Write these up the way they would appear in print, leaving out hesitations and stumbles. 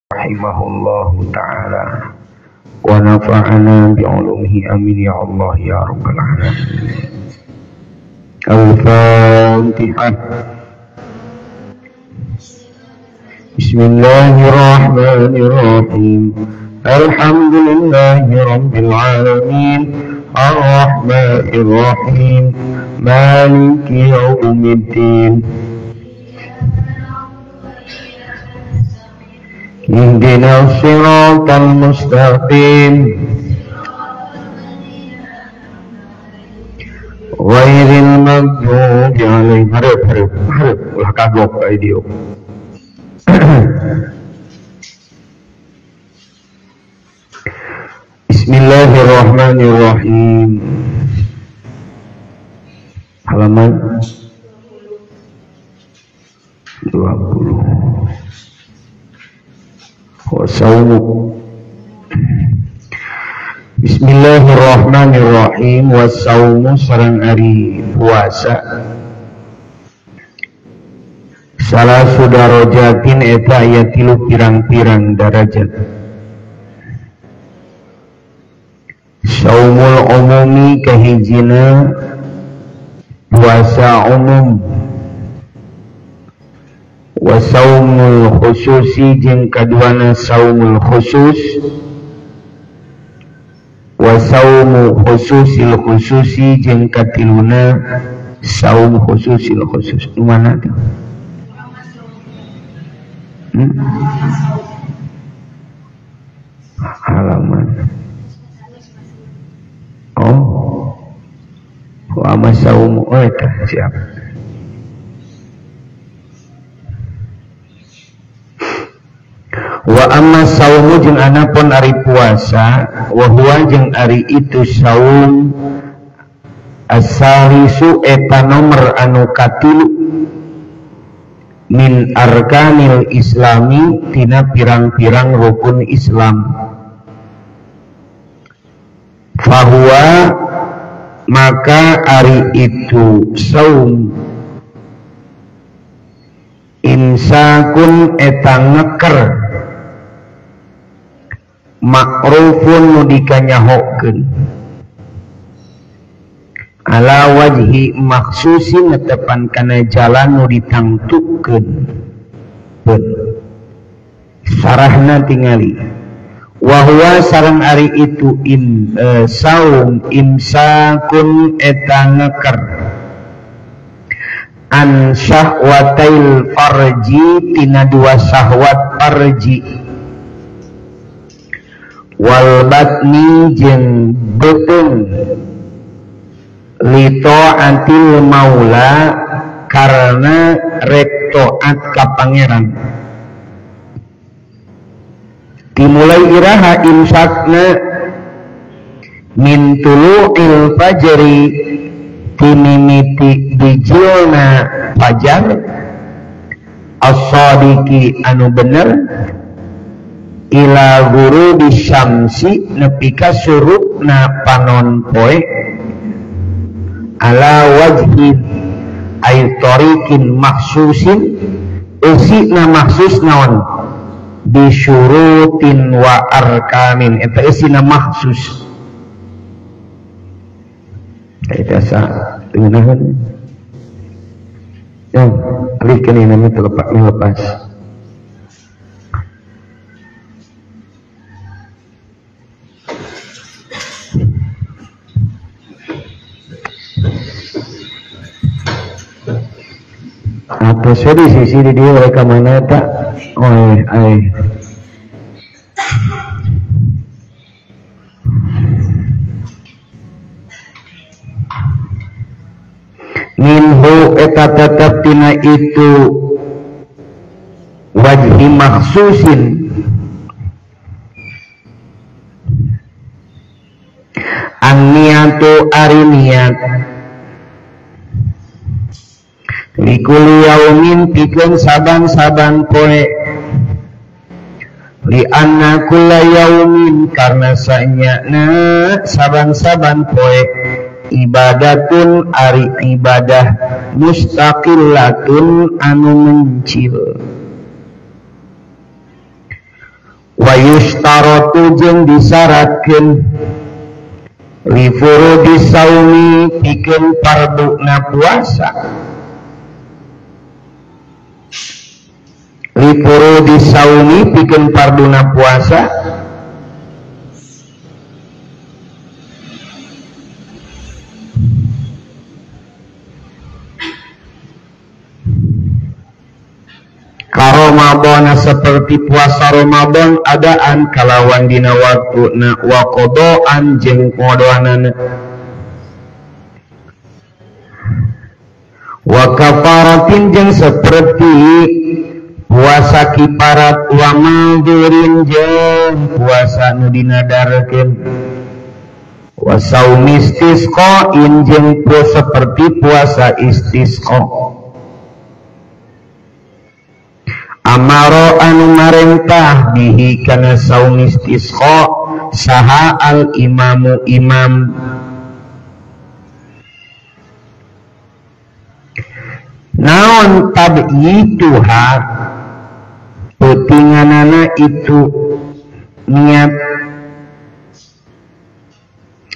rahimahullahu ta'ala wa nafa'ana bi'ulumihi amin ya Allah ya rabbal alamin. Al-Fatihah. Bismillahirrahmanirrahim. Alhamdulillahi rabbil alamin. Ar-Rahmanir-Rahim. Maliki yaumiddin. Ihdinas siratal mustaqim ghairil maghdubi alaihim. Harap ulah kagok ka ieu. Bismillahirrahmanirrahim. Halaman 20. Wasaumu. Bismillahirrahmanirrahim. Wasaumu sareng ari puasa salah sudarajatin eta aya 3 pirang-pirang darajat. Saumul umumi kahijina puasa umum, wa saumul khususi jeung kaduana saumul khusus, wa saumu khususil khususi jeung katiluna saum khususil khusus. Nu mana teh? Halaman. Wa amma saumu eta siap. Wa amma saumu jeung anapun ari puasa, wa huwa jeung ari itu saum as-salisu eta nomor anu katilu min arkanil islami tina pirang-pirang rukun Islam. Fahuwa maka ari itu saum imsakun eta ngeker makrufun nu dikanyahokeun ala wajhi maksusin netepan kana jalan nu ditangtukeun. Sarahna tingali wa huwa sareng ari itu saum imsakun eta ngeker an syahwatail farji tina 2 syahwat farji wal batni jeung beuteung li taatil maula karena rek taat ka pangeran. Dimulai iraha imsakna min tulu'il fajri timimiti bijilna fajar as-sadiqi anu bener ila ghurubi syamsi nepi ka surupna panon poe ala wajhi ay tariqin maksusin usina maksus naon bisyurutin wa arkanin eta isina maksus eta sa teunahan yang alikeun ini melepas. Apa sih di sisi di dia mereka mana tak? Minhu eta tetap tina itu wajhi maksusin an-niyatu ari niat likuli yaumin pikeun saban-saban poe li anna kulla yaumin karna sanyana saban-saban poe ibadatun ari ibadah mustaqillatun anu mencil wa yushtaratu jeung disyaratkeun li furudis saumi pikeun farduna puasa li furudis saumi pikeun farduna puasa Ramadan seperti puasa Ramadan adaan kalawan dina waktuna wa qadaan jeung qadaanana wa kafaratin jeung seperti puasa kifarat wa mangdurin jeung puasa nu dinadarkeun wa saumi istisqain jeung seperti puasa istisqa amaro anu marentah bihi kana saum istisqa saha al imamu imam naon tabyiduha peutinganana itu niat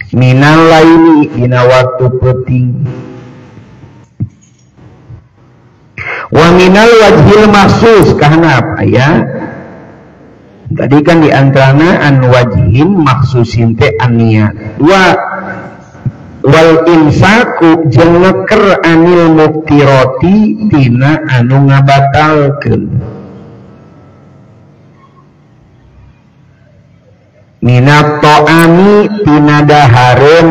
minal laili dina waktu peuting wa minal wajhil maksus kahana apa ya tadi kan diantaranya an wajhin maksusin teh an niat dua wal imsaku jeung neker anil muftirati tina anu ngabatalkeun minat ta'ami tina dahareun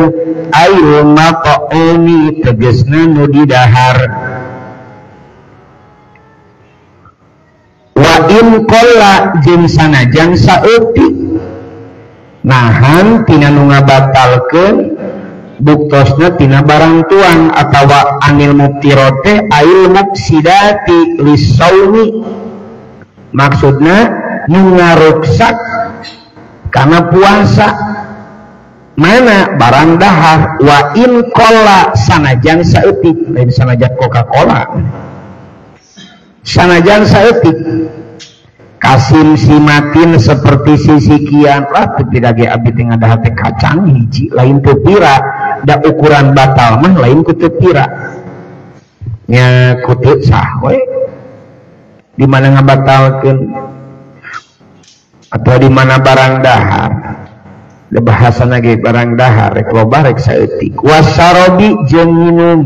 ail maqami tegesna nu didahar wa in qalla jeung sanajan saeutik nahan tina nu ngabatalkeun buktosna tina barang tuang atawa anil muftirate ail mufsidati lisaumi maksudna nu ngaruksak kana puasa mana barang dahar wa in qalla sanajan saeutik lain sanajan Coca-Cola sanajan saeutik kasim simatin seperti sisikian lah tidak ge abdi teh ngadaha teh kacang hiji lain teu pira da ukuran batal mah lain ku teu pira nya ku teu sah we di mana ngabatalkeun atau di mana barang dahar da bahasana ge barang dahar rek loba rek saeutik wasarobi jeung minum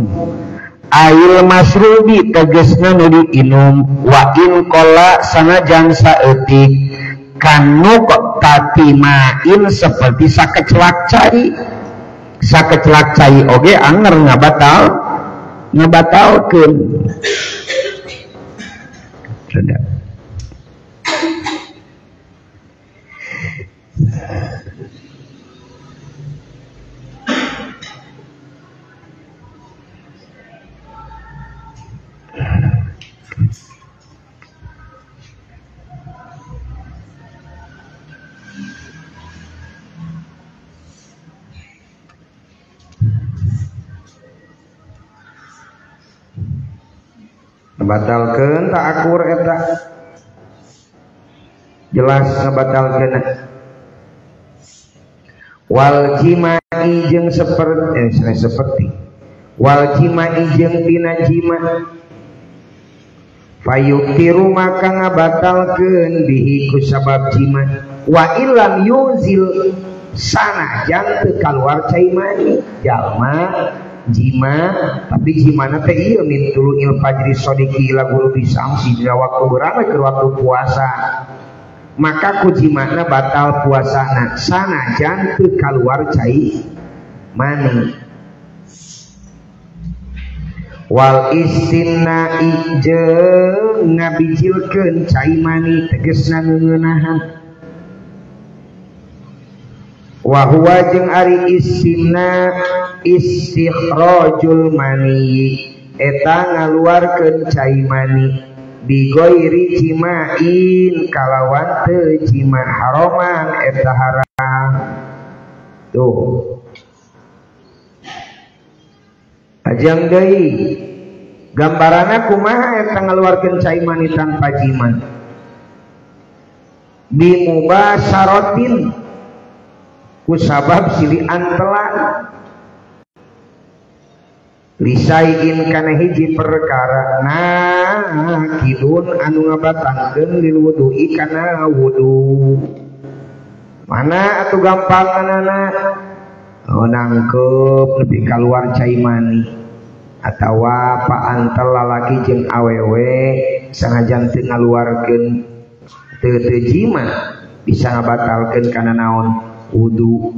ail masrubi tegesna nu diinum wa in qalla sanajan saeutik kanuk tatimain seperti sakecelak cai oge anger ngabatalkeun sudah batalkeun tak akur eta jelas ngabatalkeun wal jimai jeung seperti wal jimai jeung dina jima fayutiru maka ngabatalkeun bihi ku sabab jima wa illam yuzil sanajan teu kaluar cai mani jalma jima tapi jimana teh ieu min tuluil fajri sodiki ila ghurubi samsi dina waktu berapa ke waktu puasa maka ku jimana batal puasana sanajan teu kaluar cai mani wal istinai jeung ngabijilkeun cai mani tegasna ngeunahan wa huwa jeung ari istimna istikhrajul mani eta ngaluarkeun cai mani bi ghairi jimain kalawan teu jima haraman eta haram tuh ajang deui gambarana kumaha eta ngaluarkeun cai mani tanpa jima bimubasyaratin kusabab silih antelan lisaiin kana hiji perkara kidun anu ngabatalkeun lil wudu'i kana wudu. Mana atuh gampanganana nangkep lebih keluar cai mani atawa paantel lalaki jeung awewe sanajan teu ngaluarkeun teu jima bisa ngabatalkeun kana naon wudu.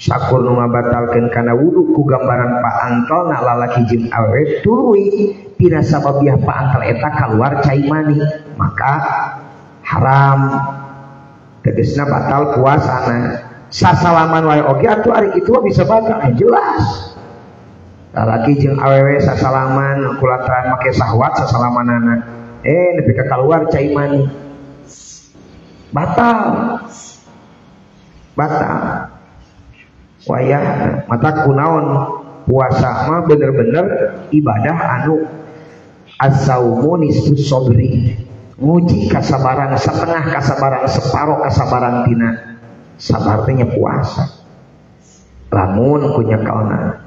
Sakur nu ngabatalkeun kana wudu ku gambaran paantelna lalaki jeung awewe tuluy tina sababiah paantel eta kaluar cai mani maka haram tegesna batal puasana. Sasalaman wae oge atuh ari kitu bisa batal jelas. Lalaki jeung awewe sasalaman kulantaran make syahwat sasalamanana nepi ka kaluar cai mani batal wayah mata kunaon puasa mah bener-bener ibadah anu as-saumu nisfus sabri nguji kasabaran setengah kasabaran separuh kasabaran tina sabarnya puasa lamun ku nyekelna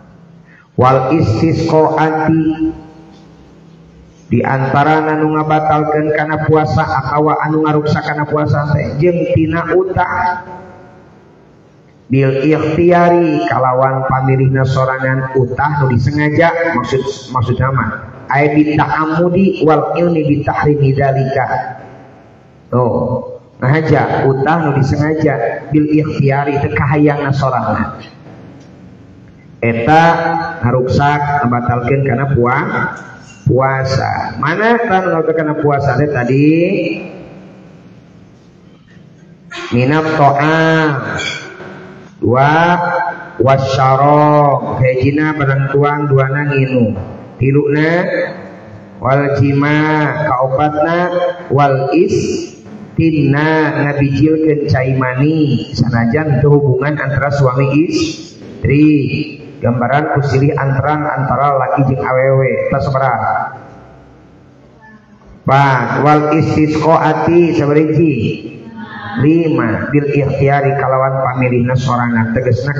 wal istisqaati di antara anu ngabatalkeun kana puasa atawa anu ngaruksa kana puasa teh jeung tina utah bil ikhtiyari kalawan pamilihna sorangan utah nu disengaja maksudna mah aya bita'ammudi wal ilmi bitahrimi dzalika. Oh, ngahaja utah nu disengaja bil ikhtiyari teu kahayangna sorangan. Eta ngaruksak ngabatalkeun kana puasa. Mana kan ngabatalkeun kana puasa teh tadi minat ta'am dua wasyarab hejina barantuan duana nginu tiluna wal jima kaopatna wal istinna ngabijilkeun cai mani sanajan teu hubungan antara suami istri gambaran kusilih antara laki jeung awewe teu sabaraha wal istisqaati sabariji 5 bil ikhtiyari kalawan pamilihna sorangan tegesna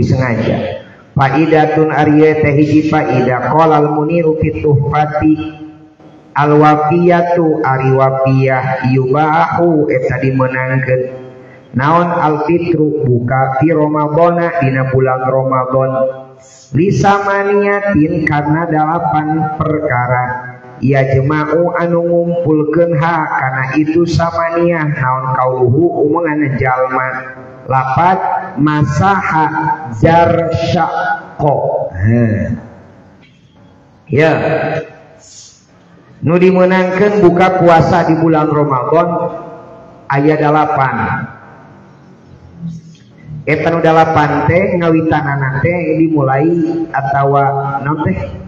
disengaja. Faidatun ariye teh hiji faida qala al muniru fi tuhfati al wafiyatu ari wafiyah yubahu eta dimeunangkeun naon al fitru buka fi ramadhana dina bulan Ramadan lisamaniyatin karena 8 perkara ya jema'u anu ngumpulkeun kana itu samaniyah naon kauluhu umungan jalma lapat masaha jarsyaqo ya nu dimenangkeun buka puasa di bulan Ramadan aya 8 eta nu 8 teh ngawitanana teh dimulai atawa naon teh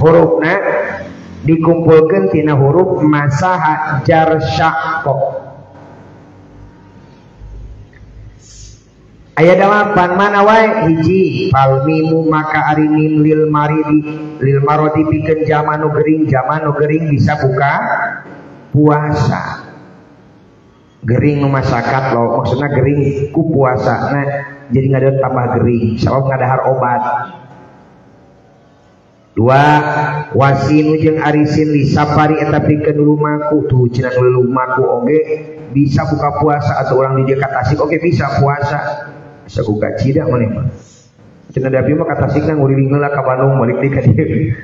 hurufna dikumpulkan tina huruf masaha jarsyaqo aya 8 mana wae hiji fal mimu maka ari mim lil maridi pikeun jama nu gering bisa buka puasa gering nu masakat lo maksudna gering ku puasa nah jadi ngadeun tambah gering sabab ngadahar obat 2 wasinu jeung arisin li safari eta pikeun lumaku tuh cenah lumaku oge bisa buka puasa atau orang di dekat Tasik oge bisa puasa bisa buka cida maneh mah cenah da abdi mah ka Tasik nang nguriling heula ka Bandung balik deui ka dieu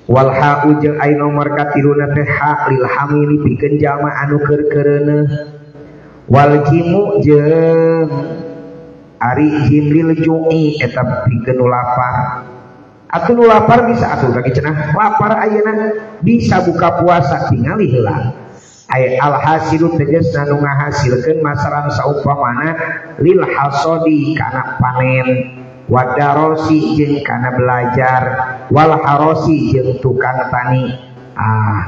wal ha'u jeung ai nomor katiluna teh ha lil hamili pikeun jalma anu keur-keureuneuh wal jimu jeung ari jim lil ju'i eta pikeun lapar atuh nu lapar bisa atuh kaki cenah lapar ayeuna bisa buka puasa tingali heula aya al hasilu tegasna nu ngahasilkeun masalan saumpamana lil hasodi kana panen wadarosi jeung kana belajar wal harosi jeung tukang tani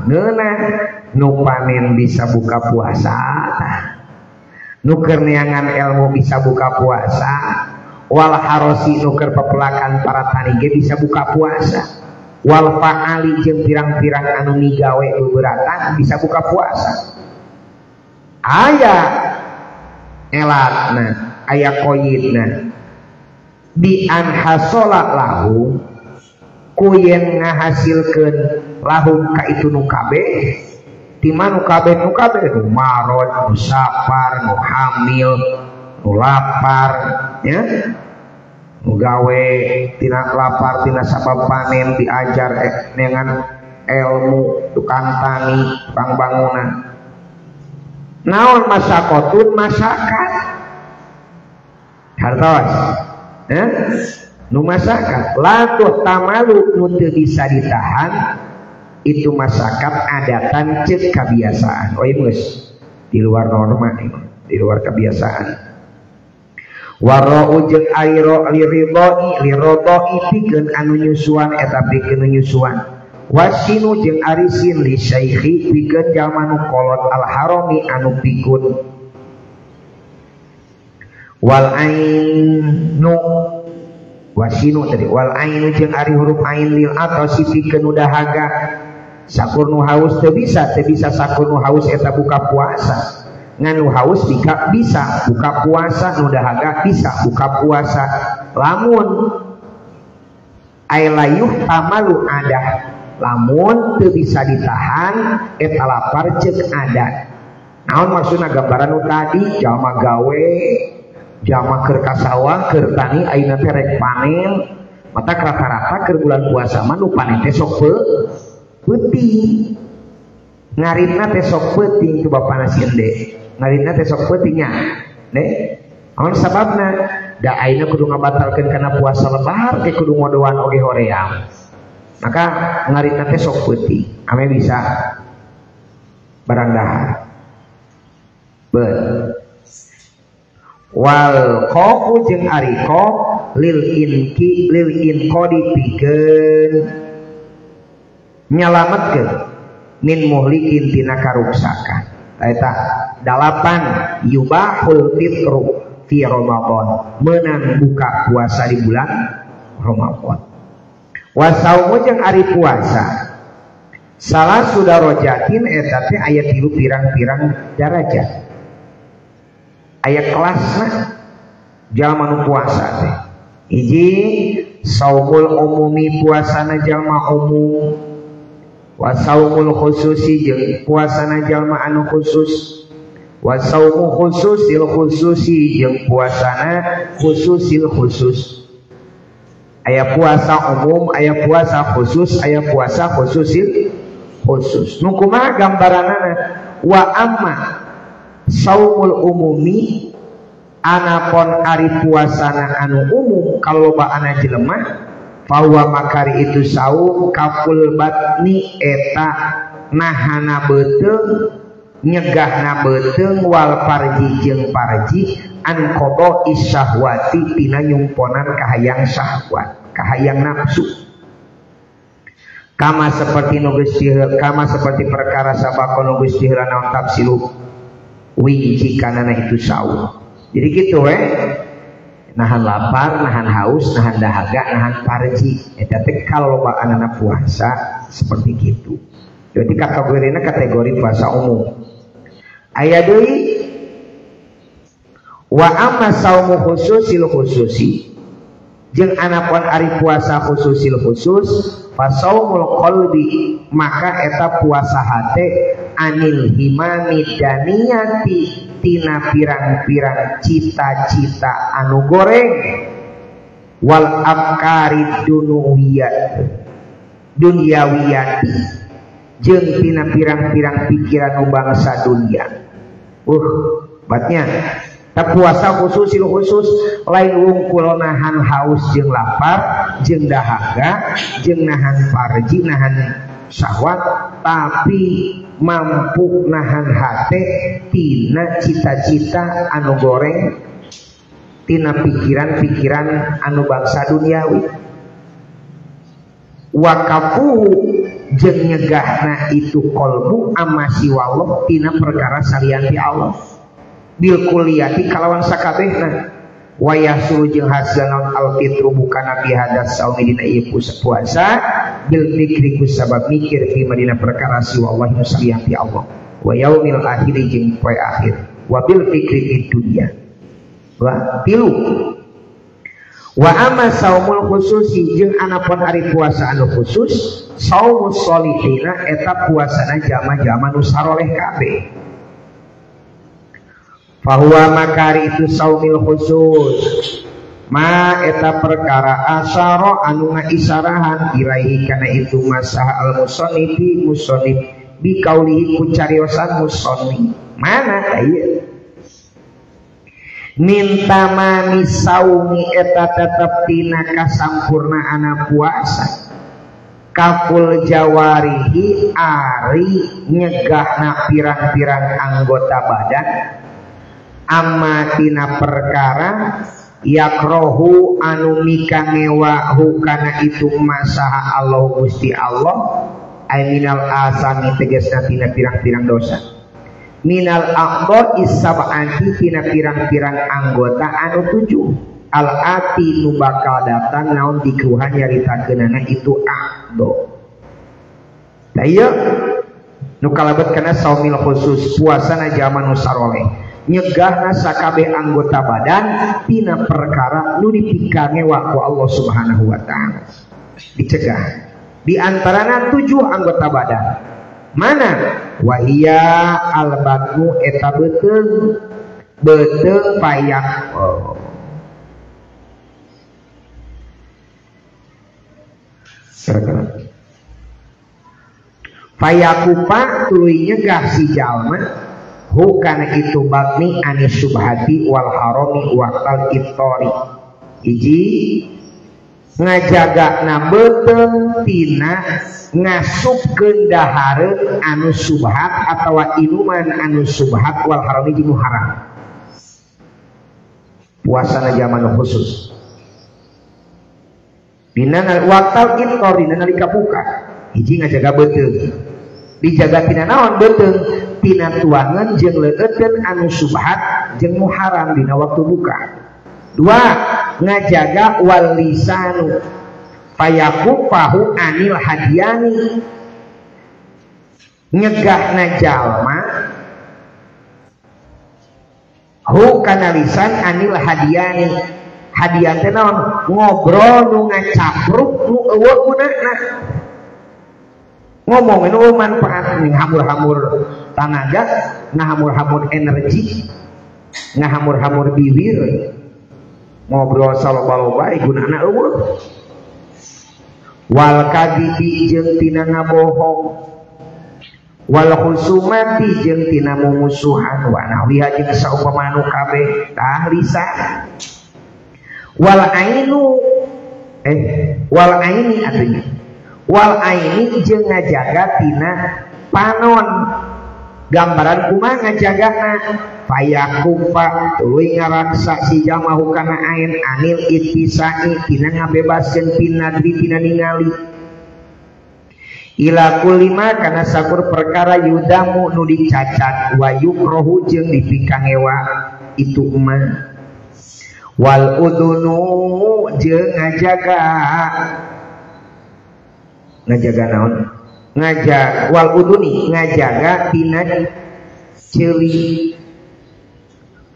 ngeunah nu panen bisa buka puasa nu keur neangan ilmu bisa buka puasa wal harosi nuker pepelakan para tani ge bisa buka puasa wal fa'ali jeung pirang-pirang anu migawe beberatan bisa buka puasa. Aya elatna, aya koyitna bi an hasola lahu kuyen ngahasilkeun lahu ka itu nu kabeh di mana nu kabeh nu marot, nu sapar, nu hamil, nu lapar ya, nu gawe tina lapar tina sabab panen diajar dengan ilmu tukang tani, tukang bangunan. Naon masakotun masakan hartos nu masakan latuh tamalu nu teu bisa ditahan itu masakan adatan cek kebiasaan oimus di luar norma di luar kebiasaan. Warau jeung airo lirodoi pikeun anu nyusuan eta pikeun nyusuan. Wasinu jeung arisin li syaikhi pikeun jalma nu kolot al harami anu pikun. Wal ainu wasinu tadi wal ainu jeung ari huruf ain lil atasi pikeun nu dahaga. Sakur nu haus teu bisa sakur nu haus eta buka puasa. Ngan nu haus bisa buka puasa, nu dahaga bisa buka puasa. Lamun ailayuh tamalu ada lamun teu bisa ditahan eta lapar ceuk ada. Naon maksudna gambaran nu tadi jalma gawe, jalma keur ka sawah, keur tani ayeuna teh rek panen, mata rata-rata keur bulan puasa mah nu panen teh sok peuting. Ngaritna teh sok peuting tu bapana sieun de. Ngaritna teh sok peutingnya. De. Naon sababna? Da ayeuna kudu ngabatalkeun kana puasa lebar ke kudu ngodoan oge hoream. Maka ngaritna teh sok peuting, ame bisa barang dahar. Wal qafu jeung ari qaf lil inqadi pikeun nyalametkeun min muhlikin tina karuksakan. Eta 8 yubahul fitru fi Ramadan, meunang buka puasa di bulan Ramadan. Wasaumu jeung ari puasa salah sudarajatin eta teh aya 3 pirang-pirang derajat. Aya kelasna jalma nu puasa teh. Hiji saumul umumi puasana jalma umum, wa saumul khususi jeung puasana jalma anu khusus, wa saumu khususil khususi jeung puasana khususil khusus. Aya puasa umum, aya puasa khusus, aya puasa khususil khusus. Nu kumaha gambaranana? Wa amma saumul umumi anapon ari puasana anu umum kalobaan jelema fawa makari itu saum kaful batni eta nahana beteung nyegahna beteung wal parji jeung parji an qada isyahwati tina nyumponan kahayang syahwat kahayang nafsu kama seperti perkara sabako nu geus diheula naon tafsiru wiji kanana itu saum. Jadi gitu nahan lapar, nahan haus, nahan dahaga, nahan parji. Eta teh kalobaanana puasa seperti gitu. Jadi kategorina kategori puasa umum. Aya deui wa amma saumu khususil khususi jeung anapun ari puasa khususil khusus fa saumul qalbi maka eta puasa hate anil himami daniyati tina pirang-pirang cita-cita anu goreng wal afkari dunyawiyati jeung tina pirang-pirang pikiran nu bangsa dunia. Batnya ta puasa khususil khusus lain wungkul nahan haus jeung lapar jeung dahaga jeung nahan farji nahan syahwat, tapi mampu nahan hate tina cita-cita anu goreng tina pikiran-pikiran anu bangsa duniawi. Wakafu jeung nyegahna itu kolbu amasi wallah tina perkara salianti Allah bil kuliyati kalawan sakabehna wayah suruh jeung hasil naon al fitru bukan nabi hadas saumi dina ieu puasa bil fikri ku sabab mikir fi madina perkara siwa Allah nusaliyah ti Allah wa yaumil akhir jeung poe akhir wa bil fikri fi dunya wa tilu wa amma saumul khususi jeung anapun hari puasa anu khusus saumus solihina eta puasana jama-jama nu saroleh kabeh fahuwa makari itu saumil khusus ma eta perkara asaro anu ngaisarahan ilaihi kana itu masah al musonnifi musonnif bi kaulihi ku cariosan musonnif mana aya minta mani saumi eta tetep tina kasampurnaana puasa kaful jawarihi ari nyegahna pirang-pirang anggota badan amma tina perkara yakrohu anu mikangewahu kana itu masaha Allah Gusti Allah ay minal asami tegesna tina pirang-pirang dosa minal aqdo isab'ati tina pirang-pirang anggota anu 7 al ati nu bakal datang naon dikruhan nyaritakeunana itu aqdo daya nu kalebet kana saumil khusus puasana zaman nu saroleh nyegahna sakabeh anggota badan tina perkara nu dipikangewa ku Allah Subhanahu wa taala dicegah di antarana 7 anggota badan mana wahia albatnu eta beteung payak payakupa tuluy nyegah si jalma hukana itu bakni anis subhati wal harami waqtal iftori hiji ngajaga na beteung tina ngasupkeun dahareun anu subhat atawa inuman anu subhat wal harami jeung haram puasana zaman khusus dina waqtal iftori nalika buka hiji ngajaga beteung dijaga tina naon beteung tina tuangan jeung leueutkeun anu subhat jeung muharam dina waktu buka. 2 ngajaga wal lisanu fayakufahu anil hadiyani nyegahna jalma hu kana lisan anil hadiyani hadiyan teh naon ngobrol nu ngacapruk nu eueuh gunana ngomong nu manfaat ning hamur-hamur tanaga ngahamur-hamur energi ngahamur-hamur bibir ngobrol saloba-loba gunana eueuh wal kadibi jeung tina ngabohong wal khusumati jeung tina mumusuhan wa nahwiha jeung saumpama nu kabeh tah lisan wal ainu wal aini atunya wal aini jeung ngajaga tina panon gambaran kumaha ngajagana fayakufa tuluy ngaraksa si jamahu kana ain anil ittisai tina ngabebaskeun pinadri tina ningali ila kulima kana sakur perkara yudamu nu dicacat wa yukrohu jeung dipikangewa itu mah wal udunu jeung ngajaga naon ngajak wal uduni ngajaga tina ceuli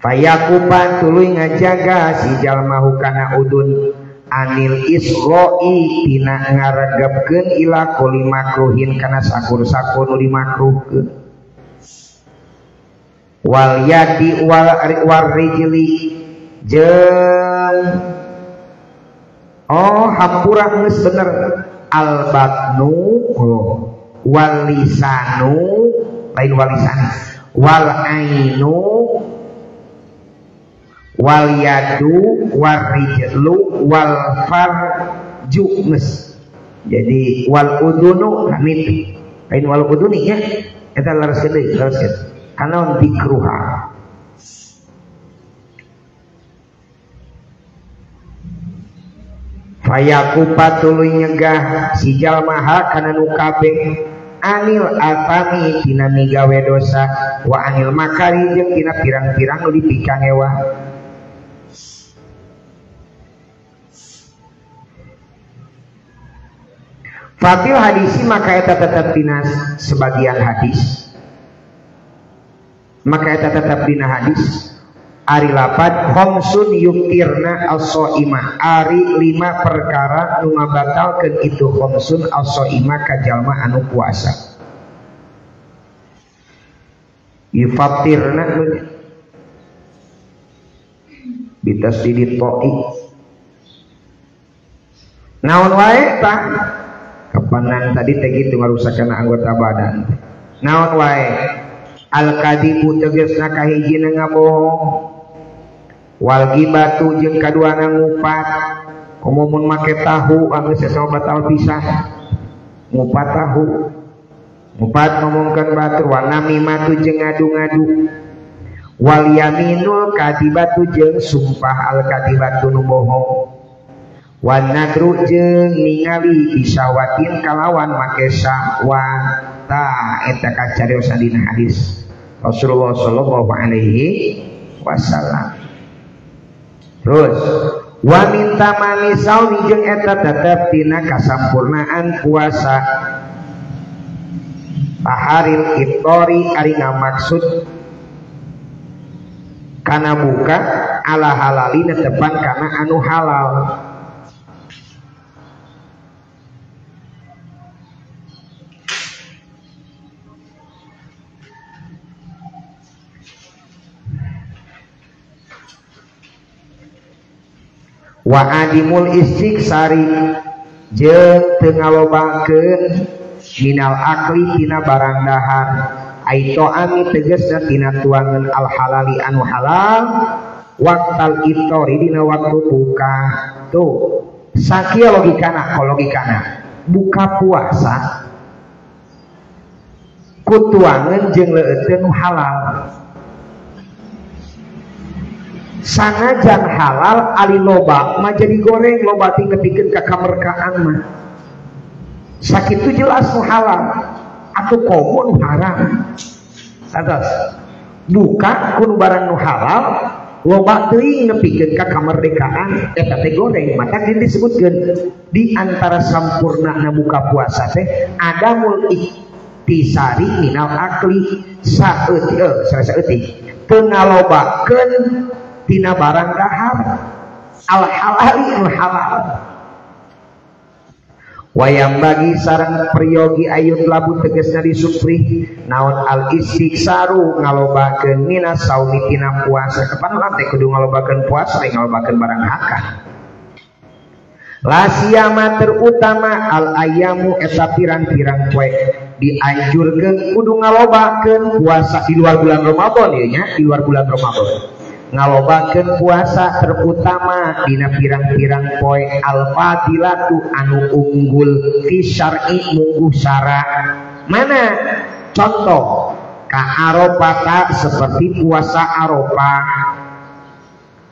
fayakupan tuluy ngajaga si jalma kana udun anil isroi tina ngaregepkeun ila kuli makruhin kana sakur-sakur nu dimakruhkeun wal yadi wal rijli jeung hampura geus bener al batnu wal lisanu lain wal lisani wal ainu wal yadu wal rijlu wal farju geus jadi wal udunu hamid lain wal uduni ya eta lareskeun deui lareskeun kana dikruha fayakupa tuluy nyegah si jalmaha kana nu kabeh anil atami tina migawe dosa wa anil makari jeung tina pirang-pirang nu dipikangewa Fatil hadisi maka eta tetap dina sebagian hadis, maka eta tetap dina hadis ari lapad khamsun yuktirna as-shaima, ari 5 perkara nu ngabatalkeun itu khamsun as-shaima ka jalma anu puasa. Yufatirna bitasdidit to'i naon wae tah kapanan tadi teh kitu ngarusakeun anggota badan. Naon wae al-kadibu tegasna kahijina ngabohong, wal gibatu jeung kaduana ngupat, komo mun make tahu anu sesama batal pisah ngupat tahu, ngupat ngomongkeun batur, wa namimatu jeung ngadu-ngadu, wal yaminul kadibatu jeung sumpah al kadibatu nu bohong, wan nadru jeung ningali isyawatin kalawan make syahwat. Ta eta kacariosan dina hadis Rasulullah sallallahu alaihi wasallam. Terus wa min tamami saumi jeung eta tetep dina kasampurnaan puasa taharil iftori ari ngamaksud kana buka ala halalina tepan kana anu halal. Wa adimul istiksari jeung teu ngalobakeun minal akli tina barang dahar, aito ami tegasna tina tuangan al halali anu halal, waktal iftori dina waktu buka. Tuh sakia logikana, buka puasa ku tuangan jeung leueuteuh nu halal. Sanajan halal ali loba mah jadi goreng, loba tingketikeun ka kamerkaan mah sakitu jelas nu halal atuh komo nu haram. Atas buka kun barang nu halal loba teuing nepikeun ka kamerdekaan eta teh goreng, maka disebutkeun di antara sampurnana buka puasa teh adamul iktisari minal akli saeutik teu ngalobakeun tina barang dahar al halali al halal. Wayang bagi sareng priyogi ayun labu tegasna disupri naon al istiksaru ngalobakeun minas saumi tina puasa. Kapan urang teh kudu ngalobakeun puasa teh ngalobakeun barang hakah. La siyama terutama al ayamu eta pirang-pirang poe dianjurkeun kudu ngalobakeun puasa di luar bulan Ramadan ieu nya, di luar bulan Ramadan. Ngalobakeun puasa terutama dina pirang-pirang poe al-fadilatu anu unggul fi syar'i mungguh syara. Mana contoh ka Arafah seperti puasa Arafah,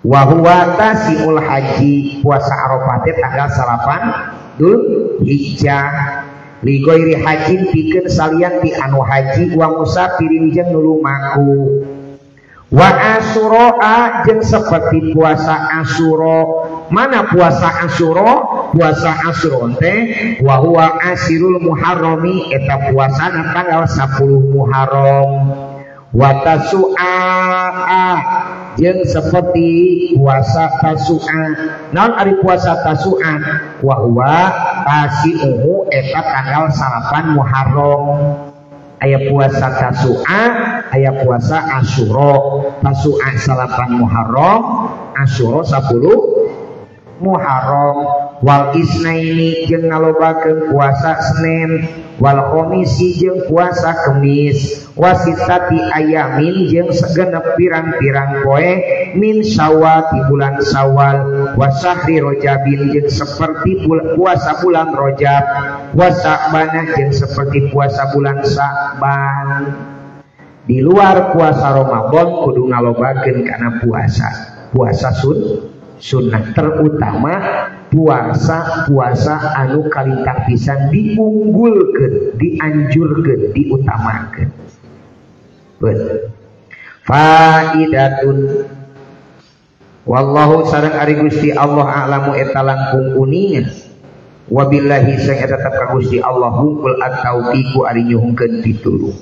wa huwa tasiul haji, puasa Arafah teh tanggal 8 Dzulhijjah li ghairi hajin pikeun salian ti anu haji wa musafirin jeung nu lumaku. Wa asyura jeung seperti puasa Asyura. Mana puasa Asyura? Puasa Asyura teh wa huwa asirul muharrami eta puasana tanggal 10 Muharram. Wa tasu'a jeung seperti puasa Tasu'a. Naon ari puasa Tasu'a? Wa huwa tasi'u eta tanggal 8 Muharram. Aya puasa Tasu'a, aya puasa Asyura. Tasu'a 8 Muharram, Asyura 10 Muharram. Wal isnaini jeung ngalobakeun puasa Senin, wal khamisi jeung puasa Kemis, wasitati ayamin jeung segenep pirang-pirang poe min Syawal di bulan Syawal, wa syahri Rajabin jeung seperti puasa bulan Rajab, wa Sa'ban jeung seperti puasa bulan Sa'ban. Di luar puasa Ramadan kudu ngalobakeun kana puasa sunnah, terutama puasa anu kalintang pisan diunggulkeun, dianjurkeun, diutamakeun. Faidatun wallahu sareng ari Gusti Allah a'lamu eta langkung kuningan wabillahi sang eta tetep ka Gusti Allah hungkul at-taufiqu ari nyuhungkeun pitulung.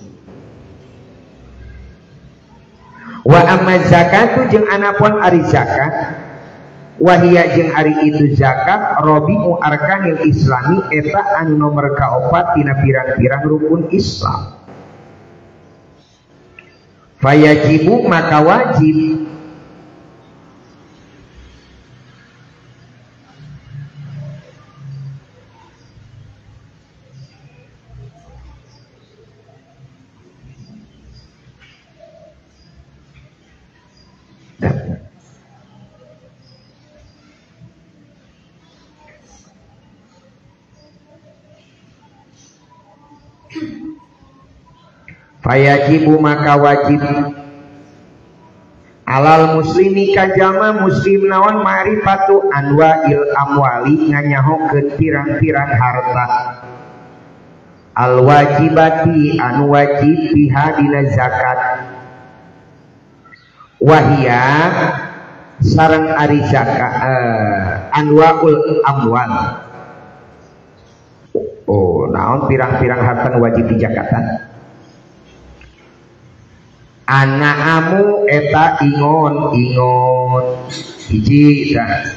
Wa amma zakatu jeung anapun ari zakat wahia jeung ari itu zakat rabi'u arkanil islami eta anu nomor kaopat tina pirang-pirang rukun Islam. Fayajibu maka wajib fayajibu maka wajib alal muslimi kajama muslim naon ma'rifatu anwa'il amwali nganyahokeun pirang-pirang harta al wajibati anu wajib biha dina zakat wahia sareng ari zakat anwa'ul amwal. Oh naon pirang-pirang harta wajib di zakatan anaamu eta ingon hiji tah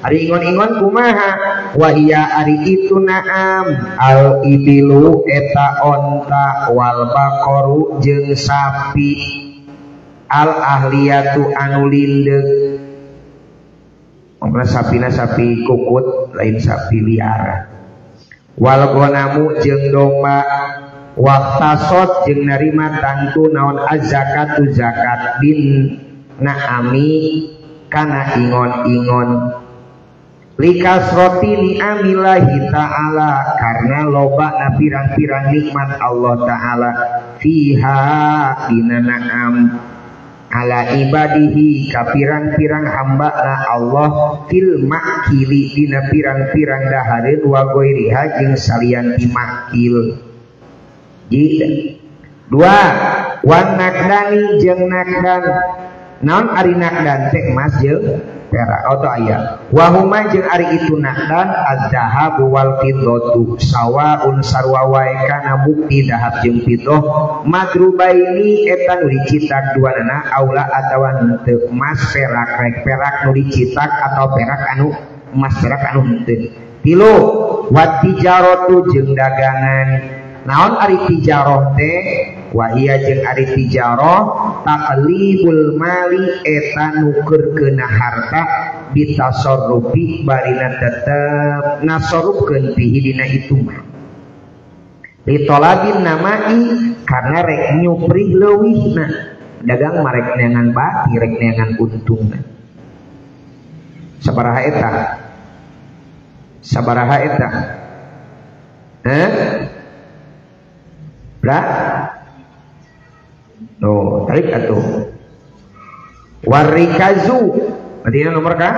ari ingon kumaha wahia ari itu naam al ibilu eta onta wal baqaru jeung sapi al ahliyatu anu lindeug mangga sapina sapi kukut lain sapi liar wal gonamu jeung domba waktasot jeung narima tantu naon az-zakatu zakat bin naami kana ingon-ingon likasroti ni'amillahi ta'ala karena loba na pirang-pirang nikmat Allah ta'ala fiha dina na'am ala ibadihi ka pirang-pirang hamba na Allah fil makili dina pirang-pirang dahareun wa ghairiha jeung salian dimakil. Dua wan nakdani jeung nakdan naon ari nakdan teh emas jeung perak atau aya wa huma jeung ari itu nakdan az-zahabu wal fiddatu sawaun sarwa wae kana bukti dahab jeung fiddah madrubaini eta nu dicitak duanana aula atawa teu emas perak rek perak nu dicitak atau perak anu emas perak anu henteu. Tilu wat tijaratu jeung dagangan naon ari tijarah teh wahia jeung ari tijarah taqlibul mali eta nukeurkeun harta bitasarrufi barina tetep nasarupkeun pihi dina itu mah ditolabin namai karena rek nyuprih leuwihna dagang marek neangan baki rek neangan untungna sabaraha eta Bra, no, tarik atuh. Warikazu, berarti nomor kah?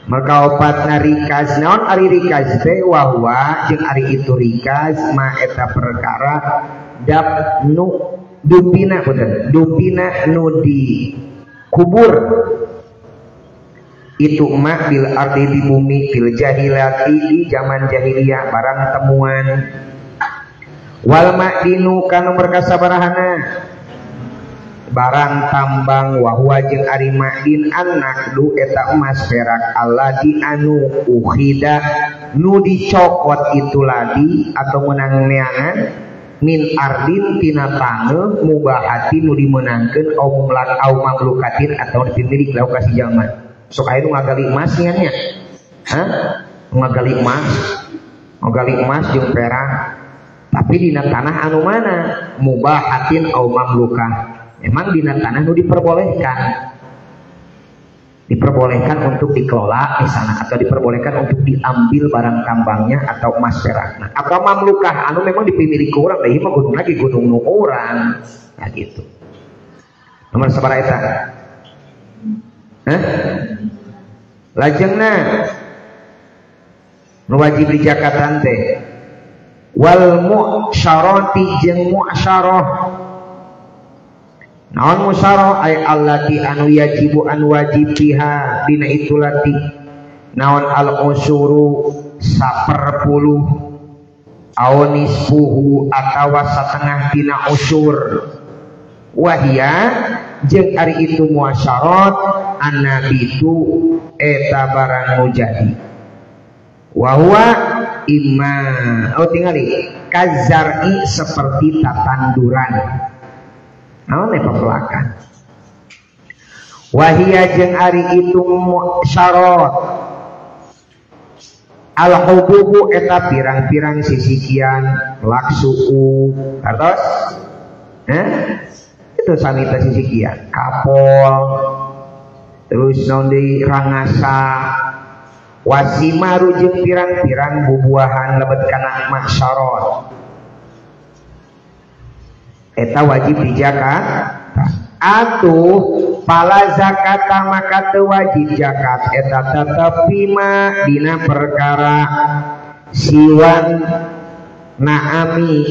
Maka opat narikaz, naon ari rikaz teh wahwa jeung ari itu rikaz ma eta perkara dap nu dupina bener, dupina nu di kubur itu emak bil ardi di bumi fil jahilati di zaman jahiliyah barang temuan. Wal ma'dinu kana merka sabarahana barang tambang wahwa jeung ari ma'din annakdu eta emas perak alladi anu ukhida nu dicokot itu ladi atau menang neangan min ardin tina taneuh mubahati nu dimenangkeun au mamlukatin atau dipemilik lau kasih jaman sok aya nu ngagali emas nya ngagali emas jeung perak tapi dina tanah anu mana mubahatin au mamlukah memang dina tanah nu diperbolehkan untuk dikelola di sana atau diperbolehkan untuk diambil barang tambangnya atau emas perak nah atau mamlukah anu memang dipilih orang lah mah gunung lagi gunung nu orang nah gitu nomor sabaraha eta lajengna nu wajib di zakatan teh wal mu'syarati jeung mu'syarah naon mu'syarah ay allati anu yajibu an wajib biha dina itu lati naon al usuru 1/10 aunispuhu atawa satengah tina usur wahia jeung ari itu muasyarat annabitu eta barang mujadi wahwa imma tingali kazar'i seperti tatanduran naon eta pelakan wahia jeung ari itu syarat al-hububu eta pirang-pirang sisikian laksuku atos itu samita sisikian kapol terus naon deui rangasa wasimaru jeung pirang-pirang bubuahan lebet kana masyarot eta wajib dijakat atuh pala zakata maka teu wajib zakat eta tetapi ma dina perkara siwan naami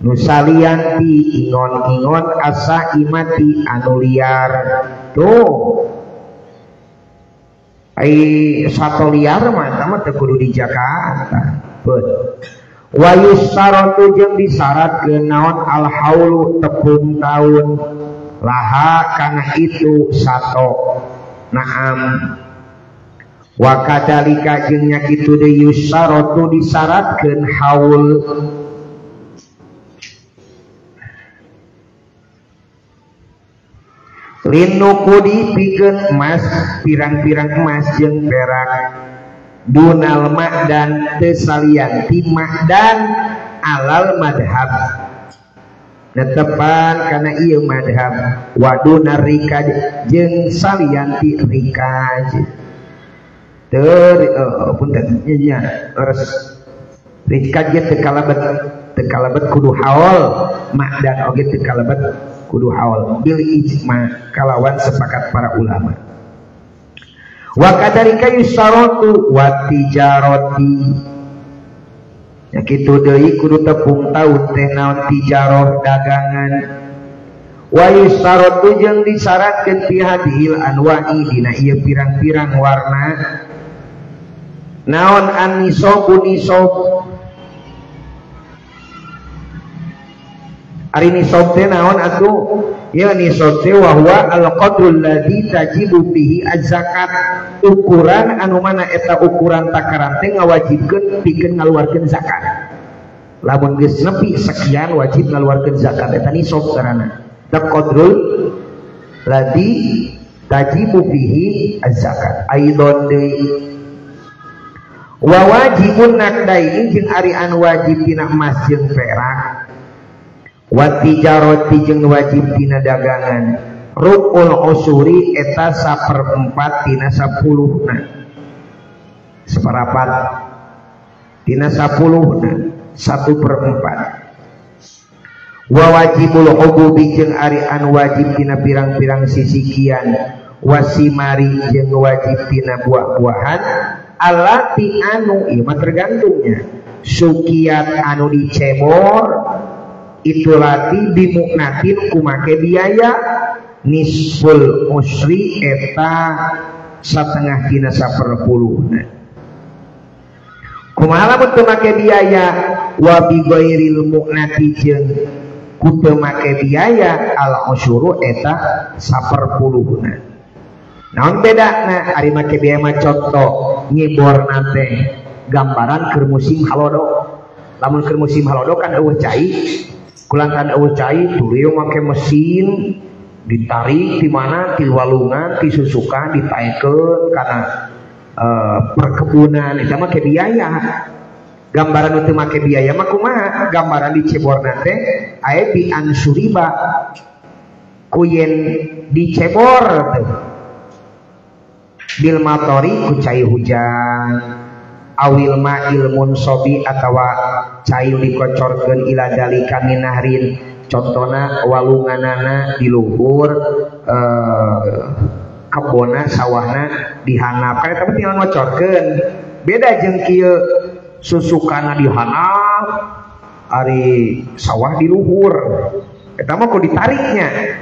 nusalianti ingon-ingon asa imati anu liar tuh ai sato liar mah tama teu kudu di Jakarta wa yustaratu jeung disyaratkeun naon al haulu tepung taun laha kana itu sato naam wa kadalika jeung nya kitu deui yustaratu disyaratkeun haul linukudi pikeun emas pirang-pirang emas jeung perak dunal ma'dan teu salianti ma'dan alal madhab netepan kana ieu madhab waduna rikaj jeung salianti rikaj punten nya leres rikaj teu kalebet kudu haul ma'dan oge teu kalebet kudu haul bil ijma kalawan sepakat para ulama wa kadarika yusaratu wa tijarati ya kitu deui kudu tepung taun teh naon tijarah dagangan wa yusaratu jeung disyaratkeun fi hadhil anwa'i dina ieu pirang-pirang warna naon an-nisab ari nisab teh naon atuh ya nisab teh wa huwa al-qadrul ladzi tajibu bihi az-zakat ukuran anu mana eta ukuran takaran teh ngawajibkeun pikeun ngaluarkeun zakat lamun geus nepi sekian wajib ngaluarkeun zakat eta nisab karana ta qadrul ladzi tajibu bihi az-zakat aidon deui wa wajibun naqdaini jeung ari anu wajib dina emas jeung perak wa tijarati jeung wajib dina dagangan rubul usuri eta 1/4 dina 10 na separapat dina 10 na 1/4 wa wajibul ububi jeung ari anu wajib dina pirang-pirang sisikian wasimari jeung wajib dina buah-buahan alati anu ieu mah tergantungnya sukiat anu dicebor itu lati bimuknatin kumake biaya nisful usri eta setengah dina 1/10 kumaha lamun teu make biaya wa bi ghairil muknati jeung ku teu make biaya al usyuru eta 1/10 naon bedana ari make biaya mah contoh nyiborna teh gambaran keur musim halodo lamun keur musim halodo kan eueuh cai kulantan eueuh cai tuluy make mesin ditarik di mana di walungan di susukan ditaekeun kana perkebunan eta mah ke biaya gambaran teu make biaya mah kumaha gambaran diceborna teh aya bi ansuriba kuyen dicebor teh bil matori ku cai hujan awil ma ilmun sobi atawa cai dikocorkeun ila dalika minahrin contohna walunganana di luhur kebona sawahna dihanap karena tapi tinggal ngocorkeun beda jeung kieu susukana dihanap ari sawah di luhur eta mah kudu ditariknya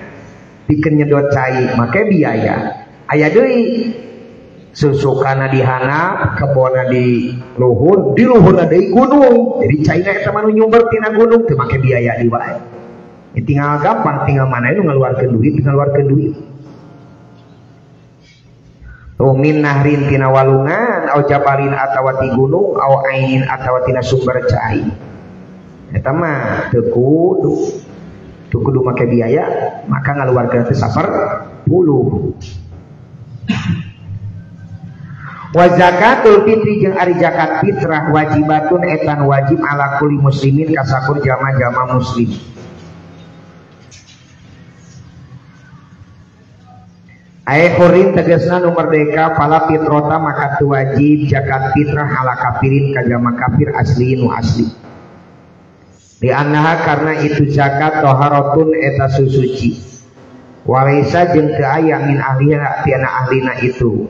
pikeun nyedot cai make biaya aya deui susukana di handap, kebona di luhur ada gunung. Jadi China eta mah nyumber tina gunung teu make biaya di wae. Tinggal gampang, tinggal mana itu ngeluarkeun duit. Min nahrin tina walungan, au jabalin atawa ti gunung, au ainin atawa tina sumber cai. Eta mah teu kudu make biaya, maka ngaluarkeun teh 10. Wa zakatul fitri jeung ari zakat fitrah wajibatun etan wajib ala kulli muslimin kasakur jama-jama muslim. Hurin tegasna nu merdeka pala fitrota maka tu wajib zakat fitrah ala kafirin kajama kafir asli nu asli. Di annaha karena itu zakat toharatun eta susuci. Walaisa jeung teu aya min ahliha tiana ahlina itu.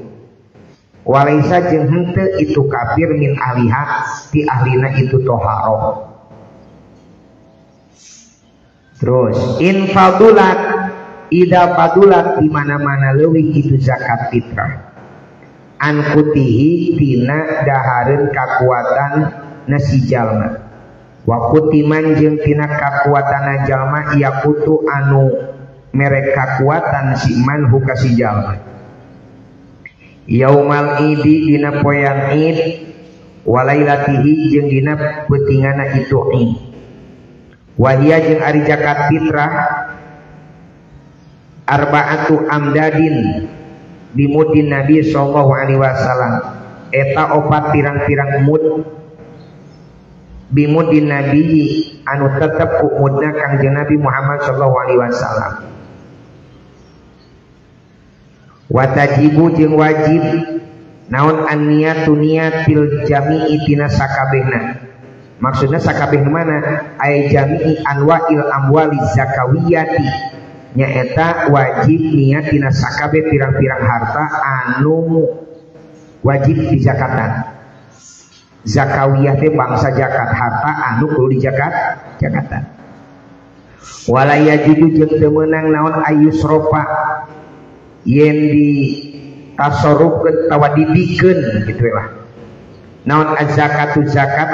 Walaisa jeung henteu itu kafir min ahliha ti ahlina itu toharoh. Terus infadulat ida padulat di mana-mana leuwih itu zakat fitrah. An kutihi tina dahareun kakuatan nasi jalma. Wa kutiman jeung tina kakuatan jalma ia kutu anu merek kakuatan si man huka si jalma. Yaumal idi dina poean id walailatihi jeung dina peutingana itu id. Wahia jeung ari zakat fitrah arba'atu amdadin bimudin Nabi sallallahu alaihi wasallam eta opat pirang-pirang mud bimudin Nabi anu tetep ku mudna Kangjeng Nabi Muhammad sallallahu alaihi wasallam. Wa tajibu jeung wajib naon an-niyatu niyatil jami'i tina sakabehna. Maksudna sakabeh mana? Ay jami'i anwa'il amwali zakawiyati nyaeta wajib niat tina sakabe pirang-pirang harta anu wajib di zakatan. Zakawiyah teh bangsa zakat harta anu kudu di zakatan. Wala yajidu jeung teu meunang naon ayusrofa yen di tasarrufkeun tawa dibikeun kitu lah. Naon az-zakatu zakat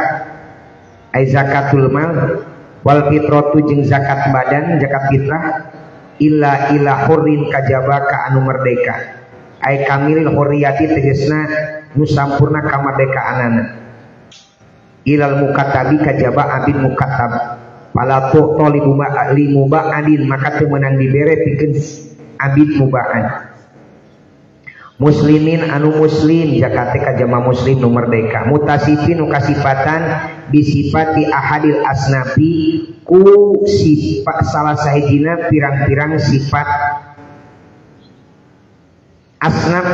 ay zakatul mal wal fitratu jeung zakat badan zakat fitrah illa hurrin kajaba ka anu merdeka ay kamilil hurriyati tegesna nu sampurna kamardekaanana ilal mukatabi kajaba abid mukatab pala tu tolibu muba'adin maka teu meunang dibere pikeun abid muba'ad muslimin anu muslim zakat kajama muslim nu merdeka mutasifin nu kasifatan bisifati ahadil asnafi ku sifat salah sahijina pirang-pirang sifat asnaf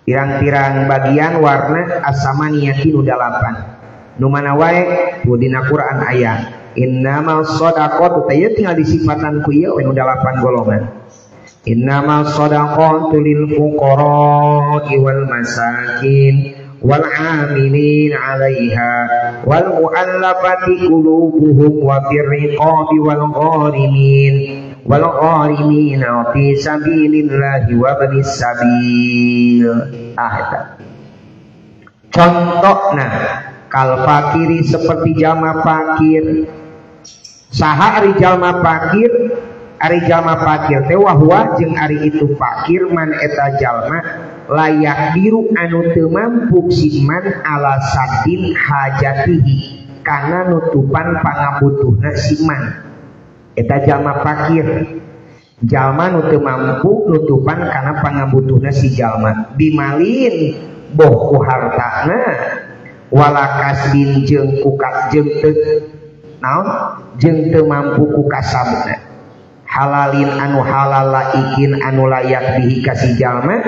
pirang-pirang bagian warna asamaniyati nu 8 nu mana wae tu dina Quran aya innamal shadaqatu teh tinggal disifatan ku ieu nu 8 golongan. Innamal shadaqatu lil fuqara'i wal masakin wal 'amilin 'alaiha wal mu'allafati qulubuhum wa fir riqabi wal gharimin fi sabilillahi wa ibnis sabil. Contohna kal fakiri seperti jalma fakir. Saha ari jalma fakir? Ari jalma fakir teh wahwa jeung ari itu fakir man eta jalma layak biru anu teu mampu siman ala sadin hajatihi kana nutupan pangabutuhna siman. Eta jalma fakir jalma nu teu mampu nutupan kana pangabutuhna si jalma bimalin boh ku hartana wala kasbin jeung kukat jeung teu naon jeung teu mampu ku kasabna halalin anu halal laikin anu layak bihi kasih jalma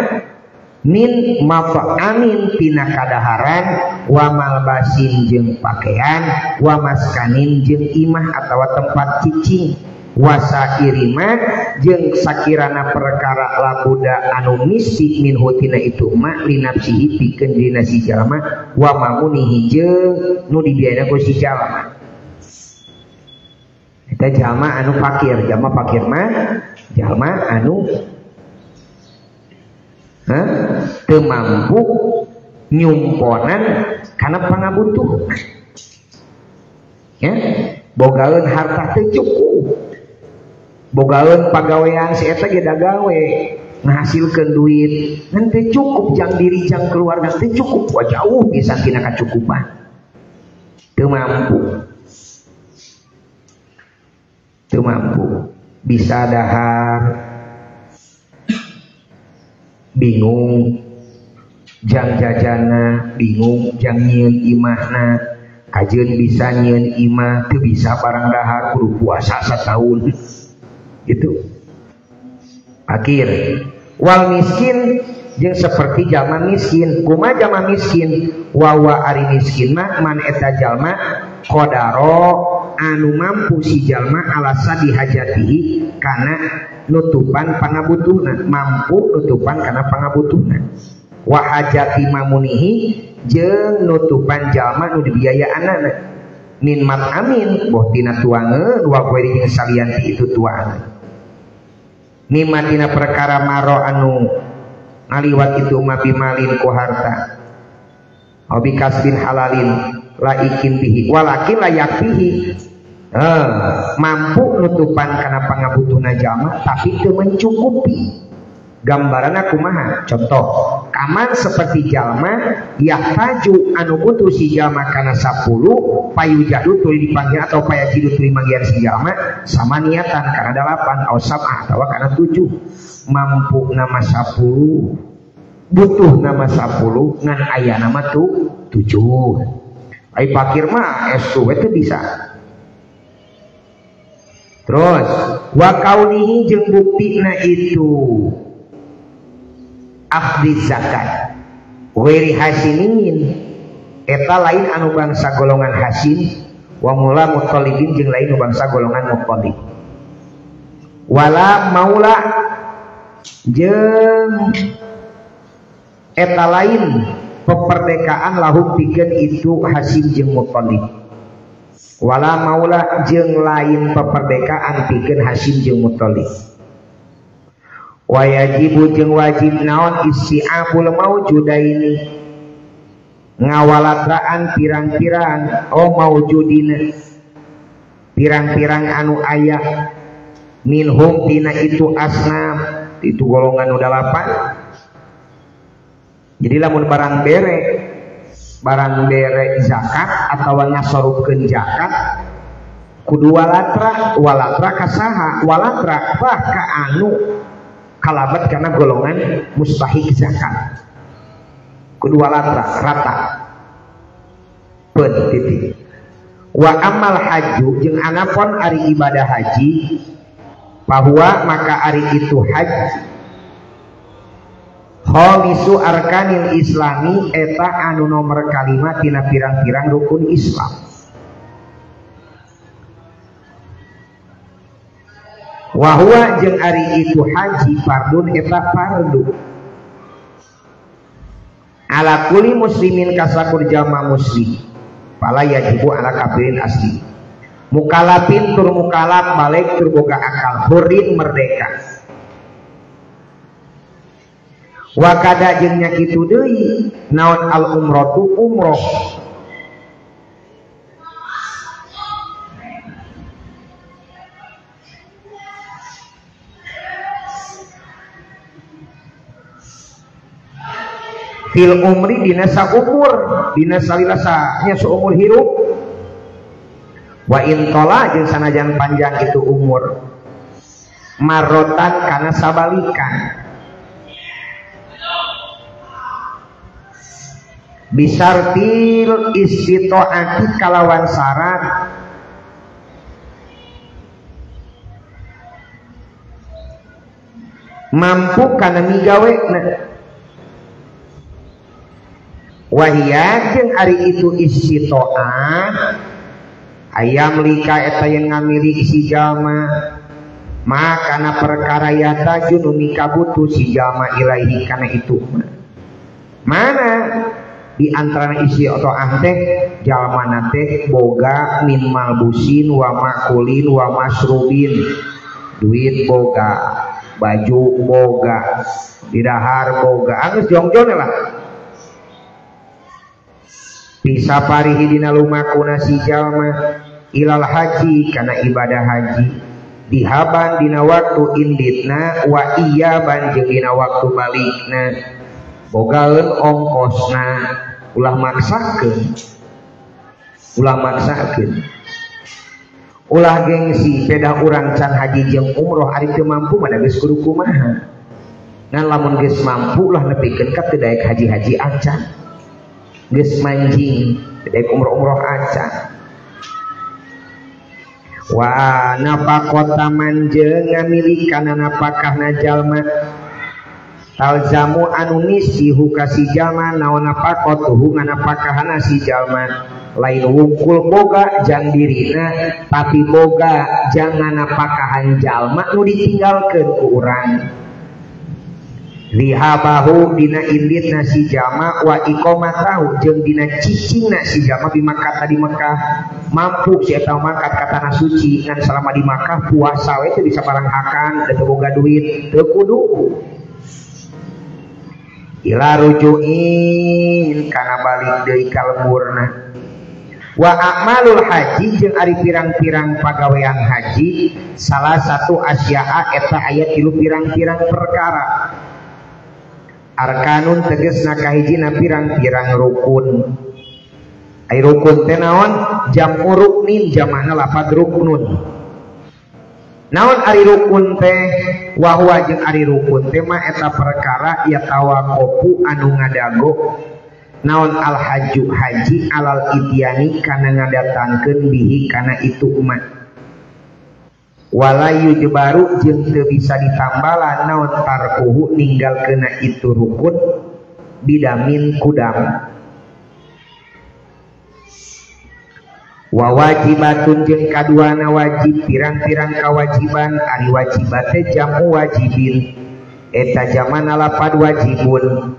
min mafa'amin tina kadaharan wa malbasin jeung pakaian wa maskanin jeung imah atawa tempat cicing wa sakirima jeung sakirana perkara labuda anu misi min hutina itu mak linafsihi pikeun dina si jalma wa mamunihi jeung nu dibiayana ku si jalma. Eta jalma anu fakir, jalma fakir mah jalma anu teu mampu nyumponan karena pangabutuh ya bogaeun harta teu cukup bogaeun pagawean si eta ge da gawe ngahasilkeun duit ngan teu cukup jang diri jang keluarga teu cukup wah jauh bisa tina kacukupan teu mampu bisa dahar bingung jang jajana bingung jang nyieun imahna kajeun bisa nyieun imah teu bisa barang dahar kudu puasa satahun gitu akhir wal miskin jeung seperti jalma miskin kumaha jalma miskin wawa ari miskin mah man eta jalma qadaro anu mampu si jalma alasa dihajatihi kana nutupan pangabutuhna mampu nutupan kana pangabutuhna wa hajati mamunihi jeung nutupan jalma nu dibiayaanana min mat'amin boh tina tuangeun wa kueri jeung salian ti itu tuangeun mimma tina perkara maro anu ngaliwat itu mabi malin ku harta hobi kasbin halalin laikin bihi walakin layak bihi mampu nutupan karena pangabutuhna jalma tapi teu mencukupi gambaranna kumaha contoh kaman seperti jalma yahtaju anu butuh si jalma kana 10 payujadu tuluy dipanggil atau payajidu tuluy manggian si jalma sama niatan kana 8 au sab'ah atawa kana 7 mampu nama 10 butuh nama 10 ngan aya nama 7 ai fakir mah estu itu bisa terus wa kaunihi jeung buktina itu akhdi zakat wiri hasinin eta lain anu bangsa golongan hasin wa mula muttalibin jeung lain anu bangsa golongan muttalib wala maula jeung eta lain peperdekaan lahum pikeun itu hasin jeung muttalib wala maula jeung lain peperdekaan pikeun hasin jeung muttalib wa yajibu jeung wajib naon isti'abul maujudaini ngawalatraan pirang-pirang maujudina pirang-pirang anu aya minhum tina itu asnam itu golongan nu 8 jadi lamun barang bere zakat atau ngasorupkeun zakat kudu walatra kasaha walatra bah ka anu kalabat karena golongan mustahik zakat kudu walatra rata titik wa amal haju jeung anapun ari ibadah haji bahwa maka ari itu haji khamisu arkanil islami eta anu nomor kalimat tina pirang-pirang rukun Islam wahwa jeung ari itu haji fardun eta fardu ala kulli muslimin kasakur jama muslim pala yajibu ala kafirin asli mukalafin tur mukalaf balik tur boga akal hurin merdeka wakada jeung nya kitu deui naon al umratu umroh fil umri dina saumur dina salilasa nya seumur hirup wa in tola jeung sanajan panjang itu umur marotan kana sabalikan bisartil istitoati kalawan syarat mampu kana migawena wahia jeung ari itu istitoah ayam lika eta yang ngamili si jalma makana perkara yata junu mikabutu si jalma ilaihi kana itu mana di antara isi atau teh jalma nate boga min malbusin wa makulin wa masrubin duit boga baju boga di dahar boga anggeus jongjone lah bisa parihi dina lumakuna si jalma ilal haji kana ibadah haji dihaban dina waktu inditna wa iya banjeng dina waktu balikna bogaeun ongkosna ulah maksakeun ulah gengsi beda urang can haji jeung umroh ari teu mampu mah da geus kudu kumaha ngan lamun geus mampu ulah nepikeun ka teu daek haji-haji acan geus manjing teu daek umroh acan wa nafaqata manjeung ngamilikanna napakahna jalma talzamu anu nisihu ka si jalma naon nafaqatuhu nganapakahna si jalma lain wungkul boga jang dirina tapi boga jangan napakahan jalma nu ditinggalkeun ku urang lihabahu dina inditna si jalma wa iqamatahu jeung dina cicingna si jalma di Makkah di Mekah mampu si eta mangkat ka tanah suci ngan selama di Makkah puasa we teu bisa baranghakan da teu boga duit teu kudu ila rujuin kana balik deui ka lemburna wa amalul haji jeung ari pirang-pirang pagawean haji salah satu asya'a eta aya 3 pirang-pirang perkara arkanun tegesna kahijina pirang-pirang rukun ai rukun teh naon jam'u ruknin jamana lafaz ruknun naon ari rukun teh wa huwa jeung ari rukun teh mah eta perkara ya tawakofu anu ngadago naon al haju haji alal ityani kana ngadatangkeun bihi kana itu umat walayu jebaru jeung teu bisa ditambalan naon tarkuhu ninggalkeuna itu rukun bidamin kudam wa wajibatun jeung kaduana wajib pirang-pirang kawajiban ari wajibat teh jamu wajibin eta jamana lapad wajibun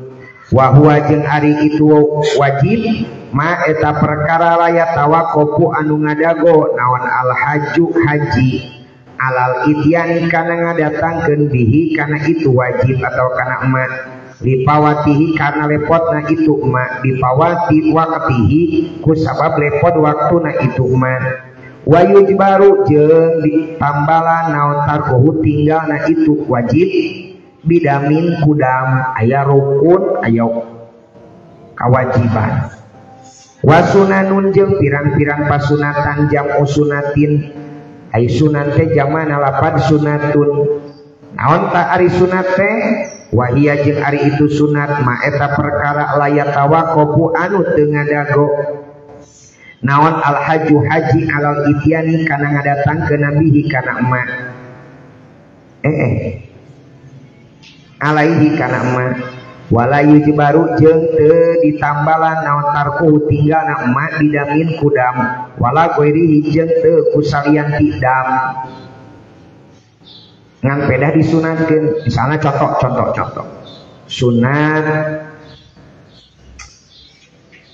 wa huwa jeung ari itu wajib ma eta perkara layat tawakofu anu ngadago naon al haju haji alal ityani kana ngadatangkeun bihi kana itu wajib atau kana emak lipawatihi karena lepotna itu emak dipawati waqtihi ku sabab lepot waktuna itu emak wa yujbaru jeung ditambalan naon tarkuhu tinggalna itu wajib bidamin kudam aya rukun aya kawajiban wa sunanun jeung pirang-pirang pasunatan jam'u sunatin ai sunan teh jamana lapad sunatun naon ta ari sunat teh wahia jeung ari itu sunat ma eta perkara layat tawakofu anu teu ngadago naon al haju haji alal ityani kana ngadatangkeun nabihi kana emak alaihi kana emak wala yujbaru jeung teu ditambalan naon tarku tinggalna emak bidamin kudam wala goirihi jeung teu kusalian tidam ngan pedah disunatkeun misalnya contoh sunat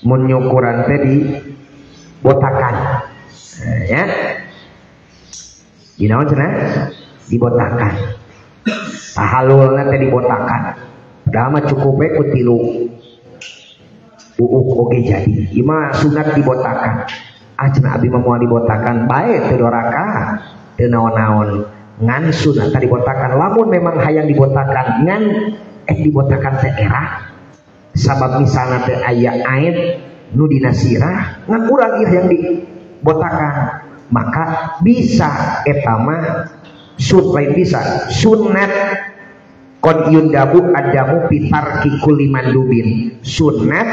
mun nyukuran teh di botakan ya di naon cenah dibotakan tahalulna teh dibotakan padahal mah cukup we ku 3 oge jadi ima sunat dibotakan cenah abi mah moal dibotakan bae teu doraka teu naon-naon ngan sunat tadi dibotakan lamun memang hayang dibotakan ngan dibotakan teh era sabab misalna teh aya aib nu dina sirah ngan urang ieu yang dibotakan maka bisa eta mah bisa sunat qad yundabu adamu pitarki kulli mandubin sunat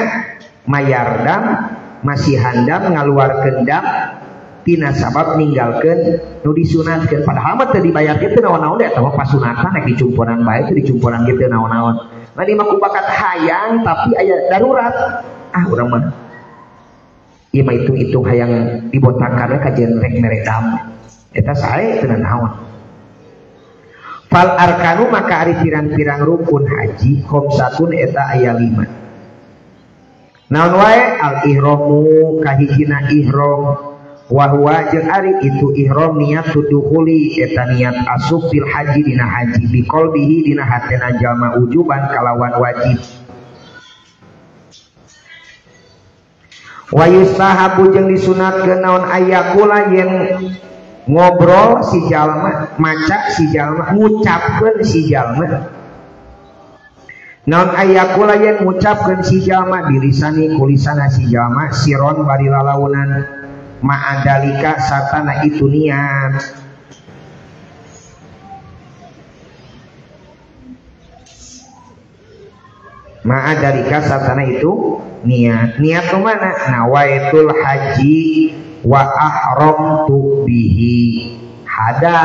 mayardam masih handam ngaluarkeun dam tina sabab ninggalkeun nu disunatkeun padahal mah teu dibayar kitu naon-naon eta mah pasunatan nek dicumpuran bae teu dicumpuran kitu naon-naon mani mah kubakat hayang tapi aya darurat urang mah ieu mah hitung-hitung hayang dibotakan kajian rek mere dam eta sae teu naon fal arkanu maka ari pirang-pirang rukun haji khamsatun eta aya 5 naon wae al ihramu kahijina ihram wa huwa jeung ari itu ihram niat tuduhuli eta niat asup fil haji dina haji bi qalbihi dina hatena jalma ujuban kalawan wajib. Wa yustahabu jeung disunatkeun naon ayakula yen ngobrol si jalma, maca si jalma, ngucapkeun si jalma. Naon ayakula yen ngucapkeun si jalma dilisani kulisana si jalma siron bari lalaunan ma'adalika satana itu niat. Ma'adalika satana itu niat. Niat tu mana? Nawaitul haji wa ahramtu bihi hada.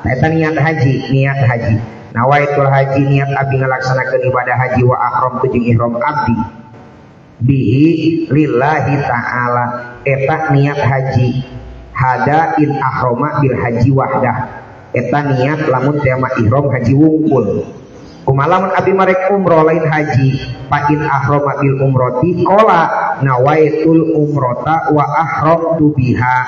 Eta niat haji, niat haji. Nawaitul haji niat abdi ngalaksanakeun ibadah haji wa ahramtu jeung ihram abdi bihi lillahi ta'ala eta niat haji. Hada in ahroma bil haji wahdah eta niat lamun tema ihram haji wungkul. Kumalamun abdi marek umroh lain haji fa in ahroma bil umroti qala nawaitul umrota wa ahramtu biha.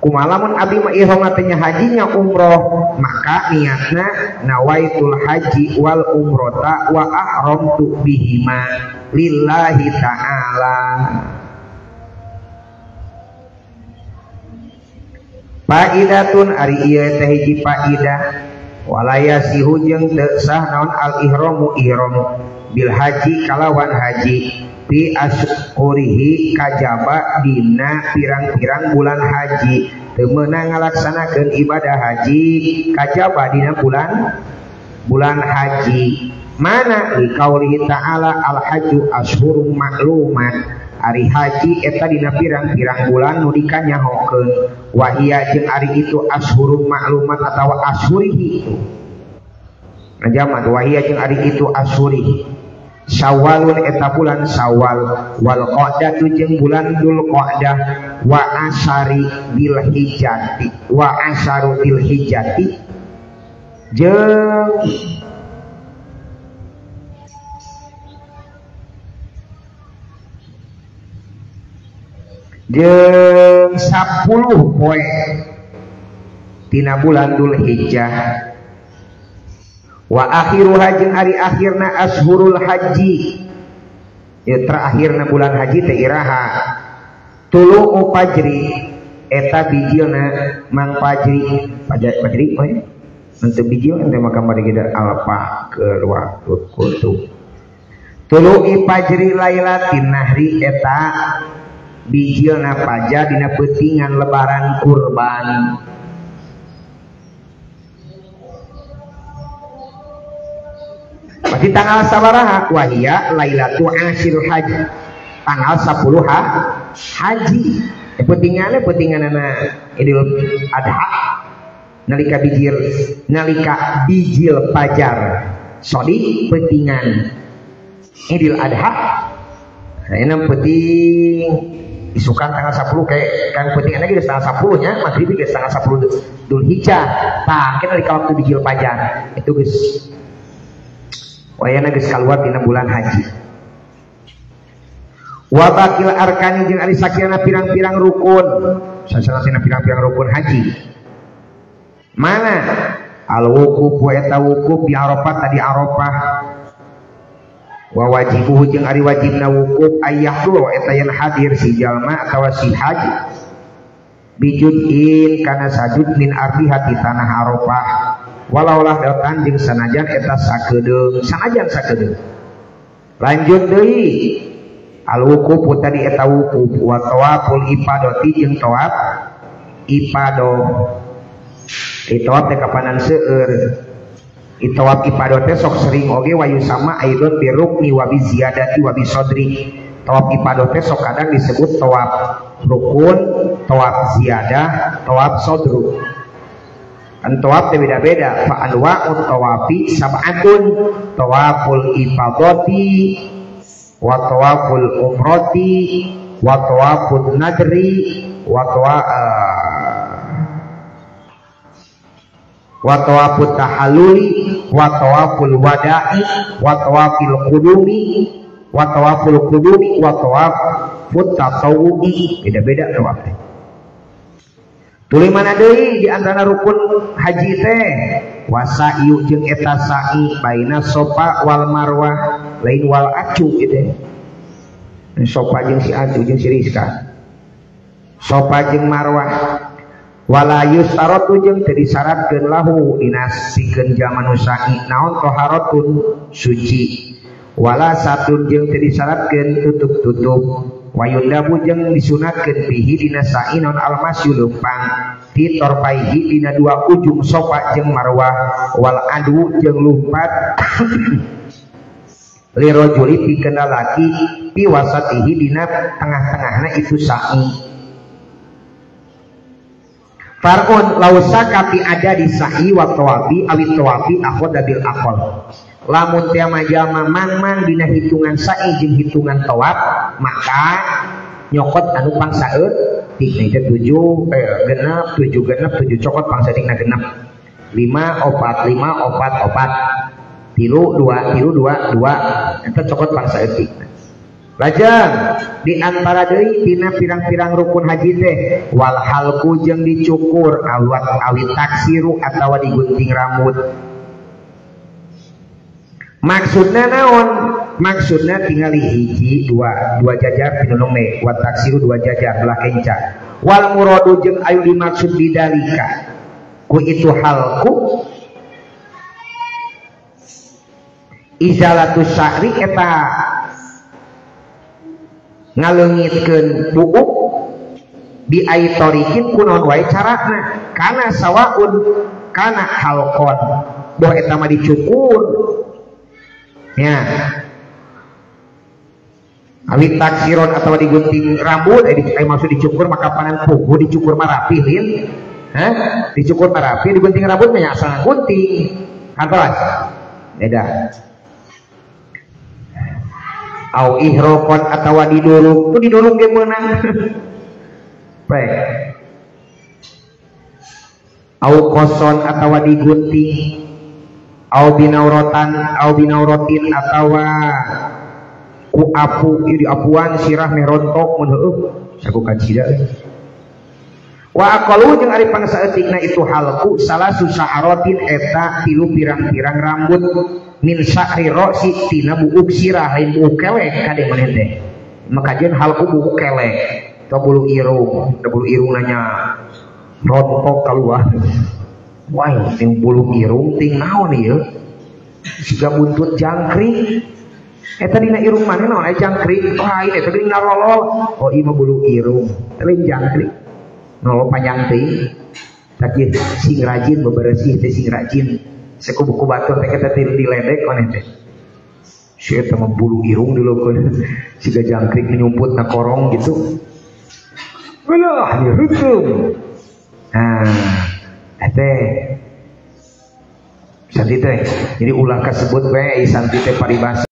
Kumalamun abdi mah ihram tanya hajinya umroh maka niatna nawaitul haji wal umrota wa ahramtu bihima lillahi ta'ala. Faidatun ari ieu teh hiji faidah walaya sihu jeung teu sah naon al ihramu ihram bil haji kalawan haji fi ashurihi kajaba dina pirang-pirang bulan haji teu meunang ngalaksanakeun ibadah haji kajaba dina bulan haji. Mana liqaulihi ta'ala al hajju ashhurum ma'lumat ari haji eta dina pirang-pirang bulan nu dikanyahokeun wa hiya jeung ari itu ashhurum ma'lumat atawa ashurihi ngajaman wa hiya jeung ari itu ashurihi Syawalun eta bulan Syawal wal qa'datu jeung bulan Dzul Qa'dah wa asyari bil hijjati wa asyaru bil hijjati jeung jeung 10 poe tina bulan Dzul Hijjah. Wa akhiruha jeung hari akhirna ashurul haji ya terakhirna bulan haji teh iraha tulu'u fajri eta bijilna mang fajri fajri we untuk bijil ente maka mari kita alfah keluar kutu tulu'i fajri lailatin nahri eta bijilna fajar dina peutingan lebaran kurban. Berarti tanggal sabaraha wahia lailatu asyirul haji tanggal 10 haji peutinganana Idul Adha nalika bijil fajar sodi peutingan Idul Adha enem peuting isukan tanggal 10 kayak kan peutingan lagi tanggal 10 nya maghrib geus tanggal 10 Dzul Hijjah tah kita nalika waktu bijil fajar itu geus wayana geus kaluar dina bulan haji. Wa baqil arkani jeung ari sakirana pirang-pirang rukun. Sasalasina pirang-pirang rukun haji. Mana? Al wukuf wa eta wukuf di Arafah tadi Arafah. Wa wajibuhu jeung ari wajibna wukuf ayyahdu eta yen hadir si jalma atawa si haji. Bijudin kana sajud min ardiha di tanah Arafah. Walaulah datan jeung sanajan eta sakedeung lanjut deui al wukuf tadi eta wukuf wa tawaful ifadati jeung tawaf ifadah tawaf teh kapanan seueur tawaf ifadah teh sok sering oge wayu sama aidon bi rukni wa bi ziyadati wa bi sodri tawaf ifadah teh sok kadang disebut tawaf rukun tawaf ziyadah tawaf sodru. Tawaf teh beda-beda fa anwa'ut tawafi sab'atun tawaful ifadati wa tawaful umrati wa tawaful nadri wa tawaful tahalluli wa tawaful wada'i wa tawafil qudumi wa tawaful qudumi wa tawafut tatawwu'i beda-beda tawaf teh tuluy mana deui di antara rukun haji teh wasa'yu jeung eta sa'i baina sofa wal marwah lain wal acu gitu. Sofa jeung si acu jeung si Rizka. Sofa jeung marwah wala yusaratu jeung teu disyaratkeun lahu dinasikeun zaman sa'i naon taharatun suci wala satun jeung teu disyaratkeun tutup-tutup wayundabu jeung disunatkeun bihi dina sa'i naon almasyu leumpang ti torpaihi dina dua ujung sofa jeung marwah wal adu jeung lumpat li rajuli pikeun lalaki pi wasatihi dina tengah-tengahna itu sa'i. Farun lausaka pi ada di sa'i wa tawafi awit tawafi akhoda bil aqal. Lamun teu majama mang dina hitungan sa'i jeung hitungan tawaf maka nyokot anu pangsaeut dik teh 7 genep 7 cokot pangsadikna genep 5 4 5 4 4 3 2 2 eta cokot pangsaeut dik. Lajeng di antara deui dina pirang-pirang rukun haji teh wal halqu jeung dicukur awit taksiru atawa digunting rambut. Maksudna naon? Maksudna tingali hiji dua jajar pinulung me wa taksiru 2 jajar belah kenca wal muradu jeung anu dimaksud bidalika ku itu halku izalatus sya'ri eta ngaleungitkeun buuk bi aitorikin kunaon wae carana kana sawaun kana halqon boh eta mah dicukur ya awit taksiron atau digunting rambut maksud dicukur maka panan pugu dicukur mah rapi lin dicukur mah rapi digunting rambut mah asal gunting kantos beda au ihrokon atau didulung tu didulung ge meunang baik au koson atau digunting au binaurotin atau ku apu di apuan sirah merontok mun heueuh saku kacida wa aqalu jeung ari pangsaeutikna itu halku salah susa'aratin eta 3 pirang-pirang rambut min sa'ri ra'si tina buuk sirah lain buuk kelek kade maneh teh makajeun halku buuk kelek teu bulu irung da bulu irung nanya rontok kaluar wah ting bulu irung ting naon ieu siga buntut jangkrik eta dina irung maneh naon jangkrik wah ieu teh geuning nalolol oh ieu mah bulu irung lain jangkrik nolol panjang teh tapi sing rajin bebersih teh sing rajin sekubu batur teh kita diledek maneh teh si eta mah bulu irung dilukeun siga jangkrik nyumput na korong gitu belah dihukum teh santi teh jadi ulah kasebut we santi teh paribasa